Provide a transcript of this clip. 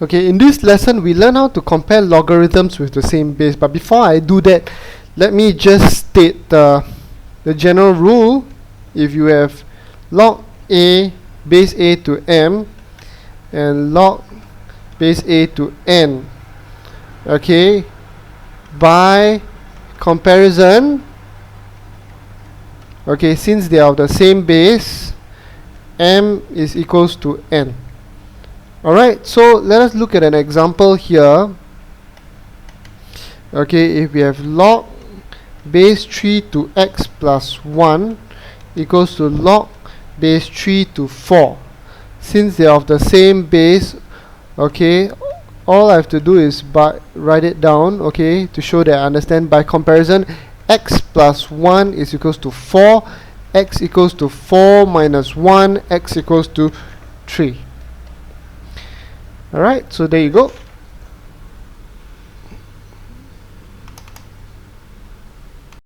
Okay, in this lesson we learn how to compare logarithms with the same base, but before I do that, let me just state the general rule. If you have log a base a to m and log base a to n, okay, by comparison, okay, since they are of the same base, m is equals to n. Alright, so let us look at an example here. Okay, if we have log base 3 to x plus 1 equals to log base 3 to 4. Since they are of the same base, okay, all I have to do is write it down, okay, to show that I understand. By comparison, x plus 1 is equals to 4, x equals to 4 minus 1, x equals to 3. Alright, so there you go.